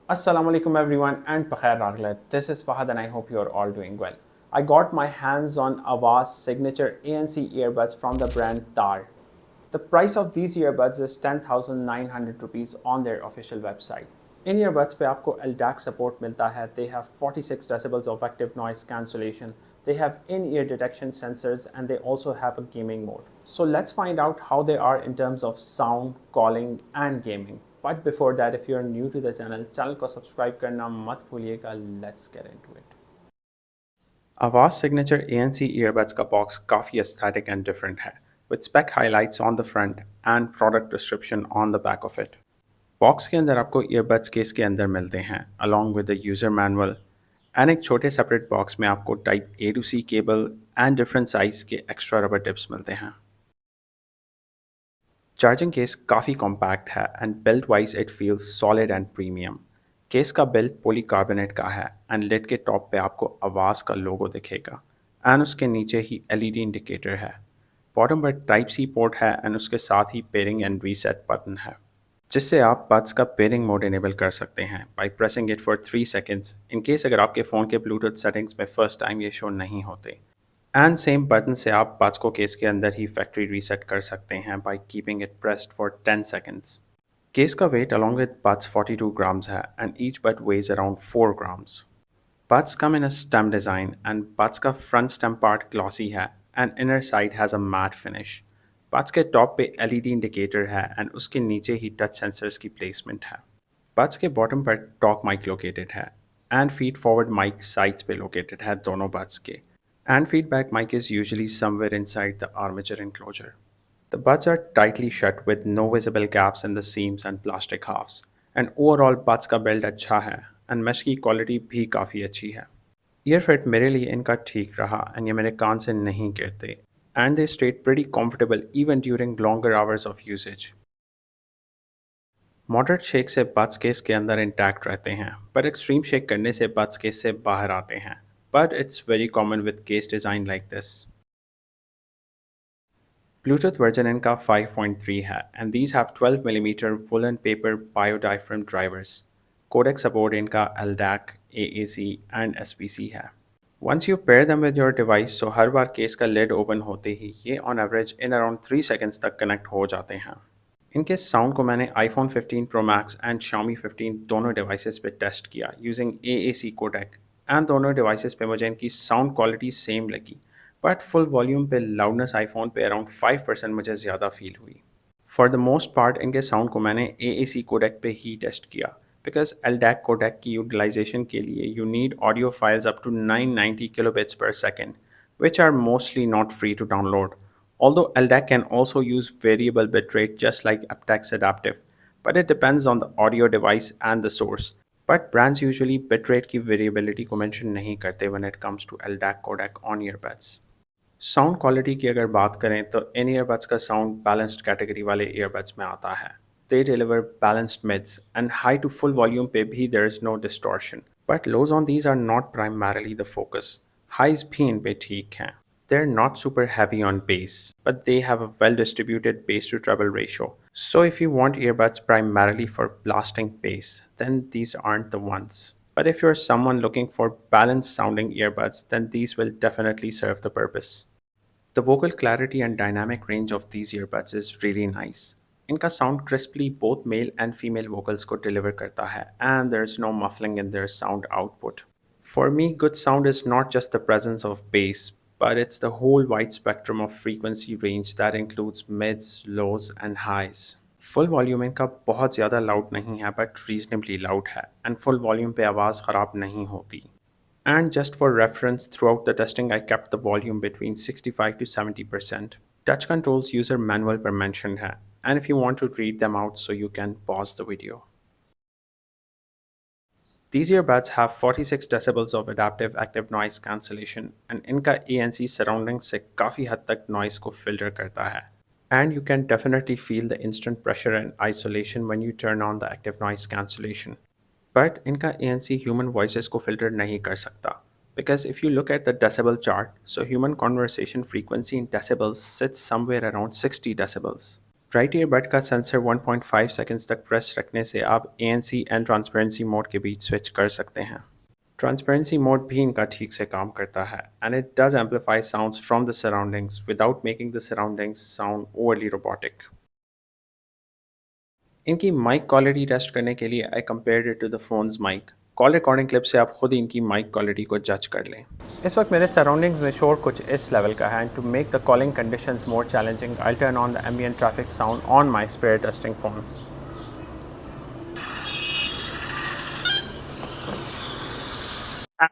Assalamu alaikum everyone and Pakhair Raglet. This is Fahad and I hope you are all doing well. I got my hands on Avaz signature ANC earbuds from the brand Tar. The price of these earbuds is 10,900 rupees on their official website. In earbuds पे आपको LDAC support मिलता है. They have 46 decibels of active noise cancellation. They have in-ear detection sensors and they also have a gaming mode. So let's find out how they are in terms of sound, calling and gaming. But before that, if you're new to the channel को subscribe करना मत भूलिएगा. Let's get into it. Avaz Signature ANC earbuds का box काफ़ी aesthetic and different है, with spec highlights on the front and product description on the back of it. Box के अंदर आपको earbuds केस के अंदर मिलते हैं, along with the user manual, and एक छोटे separate बॉक्स में आपको Type A to C cable and different size के extra rubber tips मिलते हैं. चार्जिंग केस काफ़ी कॉम्पैक्ट है and build wise it feels solid and premium. Case का बिल्ड पॉलीकार्बोनेट का है एंड लिड के टॉप पे आपको आवाज़ का लोगो दिखेगा एंड उसके नीचे ही एलईडी इंडिकेटर है. बॉटम पर टाइप सी पोर्ट है एंड उसके साथ ही पेयरिंग एंड रीसेट बटन है, जिससे आप बड्स का पेयरिंग मोड इनेबल कर सकते हैं by pressing it for 3 seconds in case अगर आपके फ़ोन के ब्लूटूथ सेटिंग्स में फर्स्ट टाइम ये शो नहीं होते. एंड सेम बटन से आप बड्स को केस के अंदर ही फैक्ट्री रीसेट कर सकते हैं by keeping it pressed for 10 seconds. Case का weight along with buds 42 grams है and each bud weighs around 4 grams. Buds come in a stem design and buds का फ्रंट स्टेम पार्ट ग्लॉसी है and inner side has a matte finish. Buds के top पे LED indicator है and उसके नीचे ही touch sensors की placement है. बड्स के बॉटम पर टॉक माइक लोकेटेड है and feed forward mic sides पे लोकेटेड है दोनों बड्स के. And feedback mic is usually somewhere inside the armature enclosure. The buds are tightly shut with no visible gaps in the seams and plastic halves. And overall buds का build अच्छा है and mesh की quality भी काफ़ी अच्छी है. Ear fit मेरे लिए इनका ठीक रहा and ये मेरे कान से नहीं गिरते and they stayed pretty comfortable even during longer hours of usage. Moderate shake से बड्स केस के अंदर इंटैक्ट रहते हैं, पर एक्सट्रीम शेक करने से बड्स केस से बाहर आते हैं. But it's very common with case design like this. Bluetooth version इनका 5.3 है and these have 12mm woolen paper biodiaphragm drivers. Codec support इनका LDAC, AAC and SBC है. Once you pair them with your device, so her bar case का lid open होते ही ये on average in around 3 seconds तक connect हो जाते हैं. इनके साउंड को मैंने iPhone 15 Pro Max and Xiaomi 15 दोनों डिवाइसेस पे टेस्ट किया यूजिंग AAC कोडेक एंड दोनों डिवाइसेस पे मुझे इनकी साउंड क्वालिटी सेम लगी, बट फुल वॉल्यूम पे लाउडनेस आईफोन पे अराउंड 5% मुझे ज़्यादा फील हुई. फॉर द मोस्ट पार्ट इनके साउंड को मैंने AAC कोडेक पे ही टेस्ट किया बिकॉज LDAC कोडेक की यूटिलाइजेशन के लिए you need audio files up to 990 kilobits per second which are mostly not free to download. Although LDAC can also use variable bitrate just like aptX Adaptive, but it depends on the audio device and the source. But brands usually bitrate की variability को mention नहीं करते when it comes to LDAC codec on earbuds. Sound quality की अगर बात करें तो इन earbuds का sound balanced category वाले earbuds में आता है. They deliver balanced mids and high to full volume पे भी there is no distortion. But lows on these are not primarily the focus. Highs भी इन पे ठीक हैं. They're not super heavy on bass, but they have a well distributed bass to treble ratio. So if you want earbuds primarily for blasting bass, then these aren't the ones. But if you're someone looking for balanced sounding earbuds, then these will definitely serve the purpose. The vocal clarity and dynamic range of these earbuds is really nice. इनका sound crisply both male and female vocals को deliver करता है and there's no muffling in their sound output. For me, good sound is not just the presence of bass, but it's the whole wide spectrum of frequency range that includes mids, lows and highs. Full volume इनका बहुत ज़्यादा loud नहीं है but reasonably loud है and full volume पे आवाज़ ख़राब नहीं होती. And just for reference, throughout the testing, I kept the volume between 65 to 70%. Touch controls user manual per mentioned hai, and if you want to read them out, so you can pause the video. These earbuds have 46 decibels of adaptive active noise cancellation, and इनका ANC surrounding से काफ़ी हद तक noise को filter करता है. And you can definitely feel the instant pressure and isolation when you turn on the active noise cancellation. But इनका ANC human voices को filter नहीं कर सकता. Because if you look at the decibel chart, so human conversation frequency in decibels sits somewhere around 60 decibels. Right earbud का sensor 1.5 seconds तक press रखने से आप ANC एंड ट्रांसपेरेंसी मोड के बीच स्विच कर सकते हैं। ट्रांसपेरेंसी मोड भी इनका ठीक से काम करता है and it does amplify sounds from the surroundings without making the surroundings sound overly robotic. इनकी माइक क्वालिटी टेस्ट करने के लिए I compared it to the phone's mic. Call recording clip से आप खुद ही इनकी माइक क्वालिटी को जज कर लें। इस वक्त मेरे सराउंडिंग्स में शोर कुछ इस लेवल का है and to make the calling conditions more challenging I turn on the ambient traffic sound on my spare testing phone.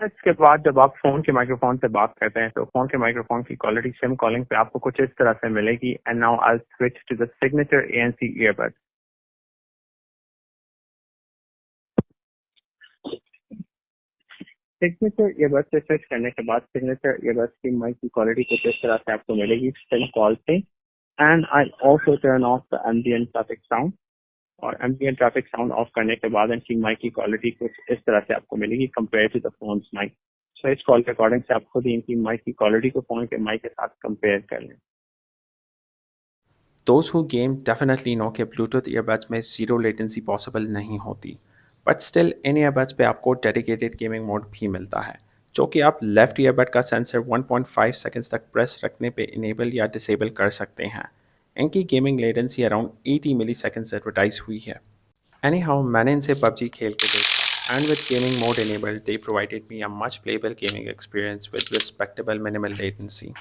इसके बाद जब आप फ़ोन के माइक्रोफोन से बात करते हैं तो फ़ोन के माइक्रोफोन की क्वालिटी सिम कॉलिंग पे आपको कुछ इस तरह से मिलेगी। And now I switch to the signature ANC earbud. Signature earbud से स्विच करने के बाद सिग्नेचर ईयरबड की माइक की क्वालिटी कुछ इस तरह से आपको मिलेगी सिम कॉल पे। And I also turn off the ambient traffic sound, और एम्बिएंट ट्रैफिक साउंड ऑफ करने के बाद इनकी माइक की क्वालिटी कुछ इस तरह से आपको मिलेगी compare to the phone's mic. So इस कॉल रिकॉर्डिंग से आप खुद ही इनकी माइक की क्वालिटी को फोन के माइक के साथ कंपेयर कर लें। Those who game definitely know कि Bluetooth earbuds में ज़ीरो लेटेंसी पॉसिबल नहीं होती, बट स्टिल इन earbuds पे आपको डेडिकेटेड गेमिंग मोड भी मिलता है, जो कि आप लेफ्ट ईयरबड का सेंसर 1.5 सेकंड्स तक प्रेस रखने पे इनेबल या डिसेबल कर सकते हैं। इनकी गेमिंग लेटेंसी अराउंड 80 मिली सेकेंड्स एडवर्टाइज हुई है। एनी हाउ मैंने इनसे पबजी खेल के देखा and with gaming mode enabled they provided me a much playable gaming experience with respectable minimal latency.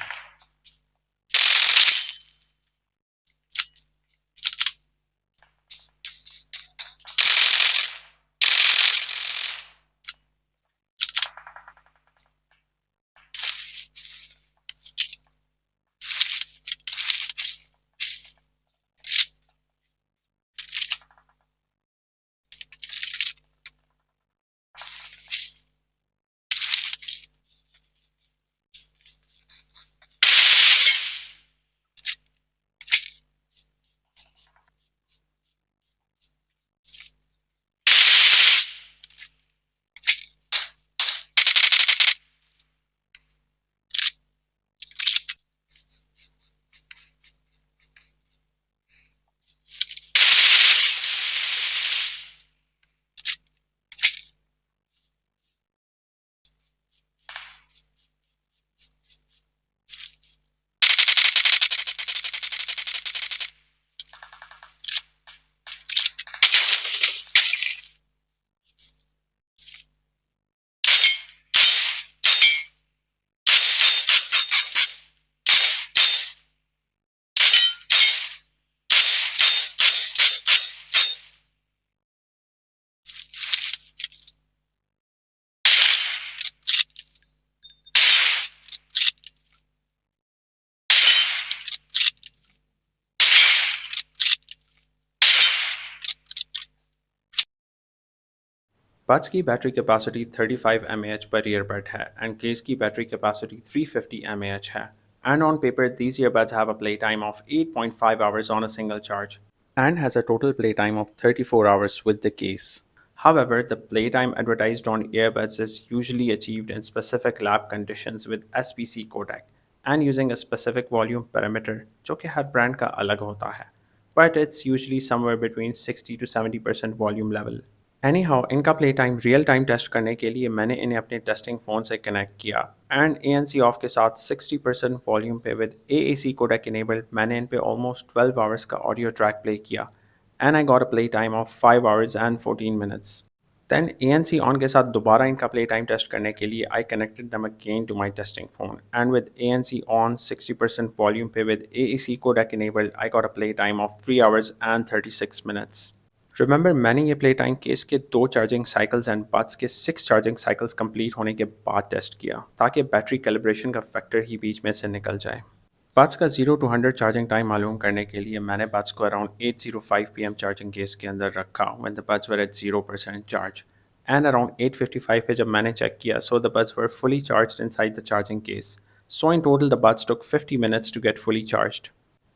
Buds की battery capacity 35 mAh per earbud है and case की बैटरी कैपेसिटी 350 mAh है and on paper these earbuds have a playtime of 8.5 hours on a single charge and has a total playtime of 34 hours with the case. However, the playtime advertised on earbuds is usually achieved in specific lab conditions with SPC codec and using a specific volume parameter जो कि हर brand का अलग होता है, but it's usually somewhere between 60 to 70% volume level. Anyhow इनका play time real time test करने के लिए मैंने इन्हें अपने टेस्टिंग फ़ोन से कनेक्ट किया एंड ANC ऑफ के साथ 60% वॉल्यूम पे विद AAC कोडेक इनेबल्ड मैंने इन पे ऑलमोस्ट 12 आवर्स का ऑडियो ट्रैक प्ले किया and I got a play time of 5 hours and 14 minutes. Then ANC on के साथ दोबारा इनका प्ले टाइम टेस्ट करने के लिए I connected them again to my testing phone and with ANC on 60% volume पे with AAC codec enabled I got a play time of 3 hours and 36 minutes. Remember मैंने ये प्ले टाइम केस के 2 charging cycles and buds के 6 charging cycles complete होने के बाद test किया ताकि बैटरी कैलिब्रेशन का फैक्टर ही बीच में से निकल जाए। बड्स का 0 to 100 चार्जिंग टाइम मालूम करने के लिए मैंने बड्स को अराउंड 8:05 PM चार्जिंग केस के अंदर रखा when the buds were at 0% charge and around 8:55 पे जब मैंने चेक किया so the buds were fully charged inside the charging case. So in total the buds took 50 minutes to get fully charged.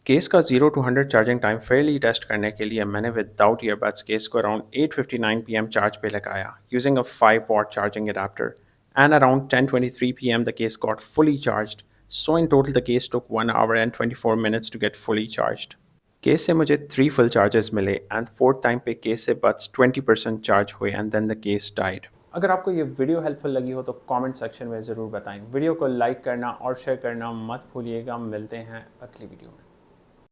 Case का 0 to 100 charging time fairly test करने के लिए मैंने without earbuds case को अराउंड 8:59 PM charge पे लगाया using a 5 watt charging adapter and around 10:23 PM the case got fully charged. So in total the case took 1 hour and 24 minutes to get fully charged. Case से मुझे 3 full charges मिले and fourth time पे case से बस 20% charge हुए and then the case died. अगर आपको ये वीडियो हेल्पफुल लगी हो तो कमेंट सेक्शन में ज़रूर बताएं। वीडियो को लाइक करना और शेयर करना मत भूलिएगा। मिलते हैं अगली वीडियो में।